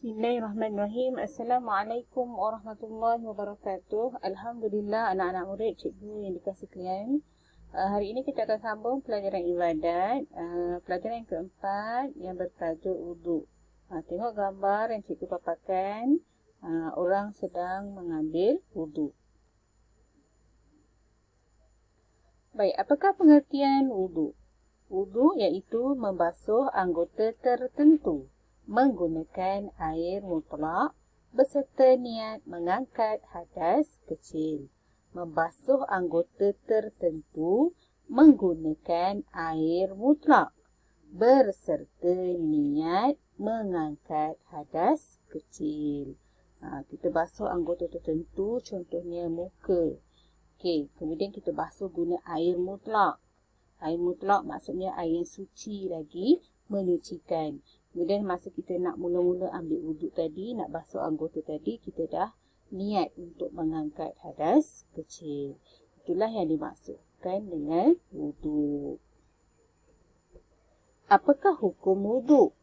Bismillahirrahmanirrahim. Assalamualaikum warahmatullahi wabarakatuh. Alhamdulillah anak-anak murid cikgu yang dikasihi sekalian. Hari ini kita akan sambung pelajaran ibadat. Pelajaran yang keempat yang bertajuk wudu. Tengok gambar yang cikgu paparkan. Orang sedang mengambil wudu. Baik, apakah pengertian wudu? Wudu iaitu membasuh anggota tertentu menggunakan air mutlak beserta niat mengangkat hadas kecil. Membasuh anggota tertentu menggunakan air mutlak beserta niat mengangkat hadas kecil. Kita basuh anggota tertentu, contohnya muka. Okey, kemudian kita basuh guna air mutlak. Air mutlak maksudnya air yang suci lagi menyucikan. Kemudian masa kita nak mula-mula ambil wuduk tadi, nak basuh anggota tadi, kita dah niat untuk mengangkat hadas kecil. Itulah yang dimaksudkan dengan wuduk. Apakah hukum wuduk?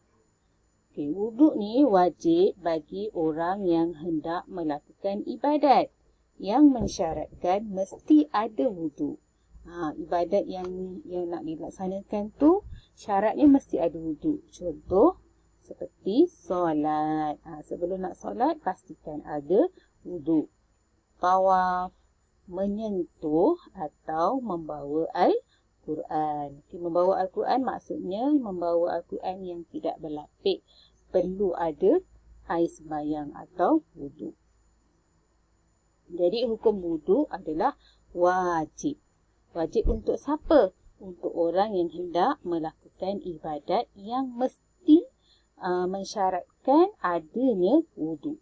Okay, wuduk ni wajib bagi orang yang hendak melakukan ibadat yang mensyaratkan mesti ada wuduk. Ibadat yang nak dilaksanakan tu syaratnya mesti ada wuduk. Contoh seperti solat. Sebelum nak solat pastikan ada wuduk. Tawaf, menyentuh atau membawa Al-Quran. Membawa Al-Quran maksudnya membawa Al-Quran yang tidak berlapik. Perlu ada air sembahyang atau wuduk. Jadi hukum wuduk adalah wajib. Wajib untuk siapa? Untuk orang yang hendak melakukan ibadat yang mesti mensyaratkan adanya wuduk.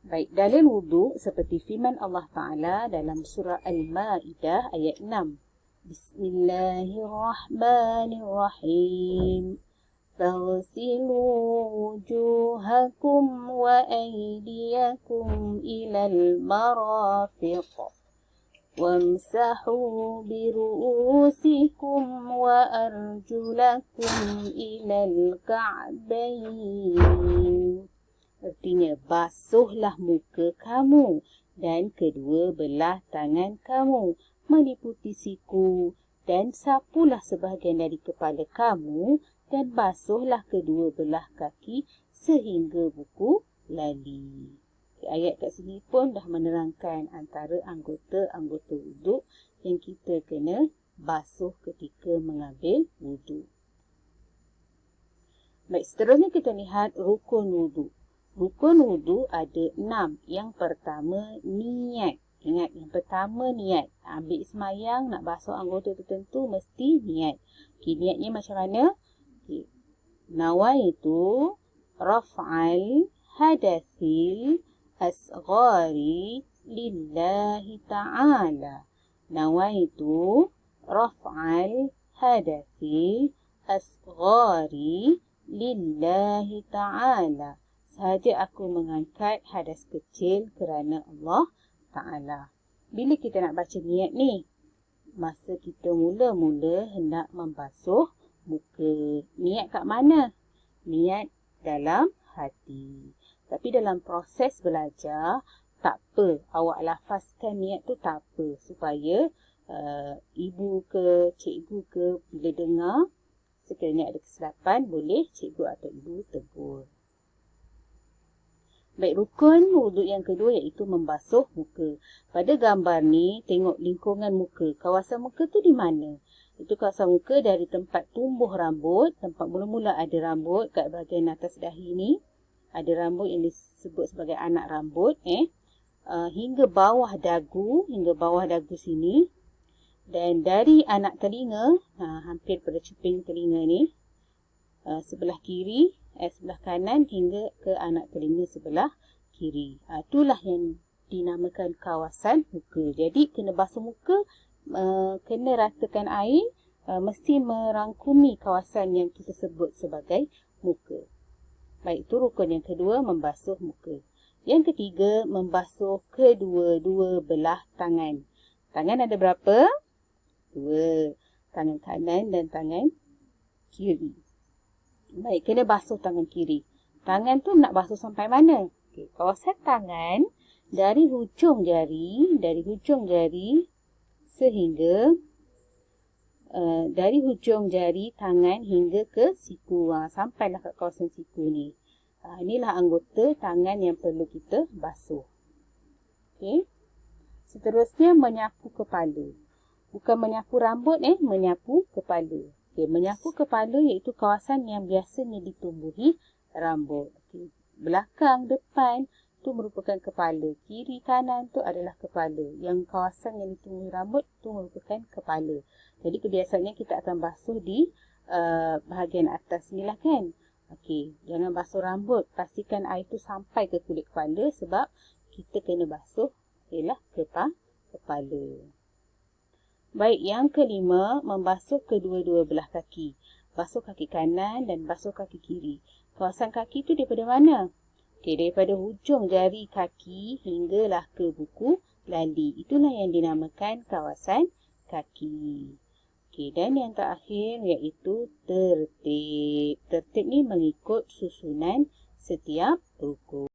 Baik, dalil wuduk seperti firman Allah Ta'ala dalam surah Al-Ma'idah ayat 6. Bismillahirrahmanirrahim. فاغسلوا وجوهكم وأيديكم إلى المرافق وامسحوا برؤوسكم وأرجلكم إلى الكعبين. Artinya, basuhlah muka kamu dan kedua belah tangan kamu meliputi siku dan sapulah sebahagian dari kepala kamu dan basuhlah kedua belah kaki sehingga buku lali. Ayat kat sini pun dah menerangkan antara anggota-anggota wuduk yang kita kena basuh ketika mengambil wuduk. Baik, seterusnya kita lihat rukun wuduk. Rukun wuduk ada 6. Yang pertama, niat. Ingat, yang pertama niat. Ambil semayang, nak basuh anggota tertentu, mesti niat. Niatnya macam mana? Nawaitu raf'al hadathil asghari lillahi ta'ala. Nawaitu raf'al hadathil asghari lillahi ta'ala. Sahaja aku mengangkat hadas kecil kerana Allah Ta'ala. Bila kita nak baca niat ni? Masa kita mula-mula hendak membasuh muka. Niat kat mana? Niat dalam hati. Tapi dalam proses belajar, tak apa. Awak lafazkan niat tu tak apa. Supaya ibu ke, cikgu ke, bila dengar, sekiranya ada kesilapan, boleh cikgu atau ibu tegur. Baik, rukun wuduk yang kedua iaitu membasuh muka. Pada gambar ni, tengok lingkungan muka. Kawasan muka tu di mana? Itu kawasan muka dari tempat tumbuh rambut, tempat mula-mula ada rambut kat bahagian atas dahi ni. Ada rambut yang disebut sebagai anak rambut. Hingga bawah dagu sini. Dan dari anak telinga, hampir pada cuping telinga ni, sebelah kiri, sebelah kanan hingga ke anak telinga sebelah kiri. Itulah yang dinamakan kawasan muka. Jadi, kena basuh muka, kena ratakan air, mesti merangkumi kawasan yang kita sebut sebagai muka. Baik, itu rukun yang kedua, membasuh muka. Yang ketiga, membasuh kedua-dua belah tangan. Tangan ada berapa? 2. Tangan kanan dan tangan kiri. Baik, kena basuh tangan kiri. Tangan tu nak basuh sampai mana? Okey, kawasan tangan dari hujung jari sehingga dari hujung jari tangan hingga ke siku. Sampailah kat kawasan siku ni. Inilah anggota tangan yang perlu kita basuh. Okey. Seterusnya menyapu kepala. Bukan menyapu rambut, menyapu kepala. Okey, menyapu kepala iaitu kawasan yang biasanya ditumbuhi rambut. Okey, belakang, depan tu merupakan kepala. Kiri, kanan tu adalah kepala. Yang kawasan yang ditumbuhi rambut tu merupakan kepala. Jadi kebiasaannya kita akan basuh di bahagian atas ni lah kan. Okey, jangan basuh rambut. Pastikan air tu sampai ke kulit kepala sebab kita kena basuh ialah kepala. Baik, yang kelima, membasuh kedua-dua belah kaki. Basuh kaki kanan dan basuh kaki kiri. Kawasan kaki tu daripada mana? Okey, daripada hujung jari kaki hinggalah ke buku lali. Itulah yang dinamakan kawasan kaki. Okey, dan yang terakhir iaitu tertib. Tertib ni mengikut susunan setiap rukun.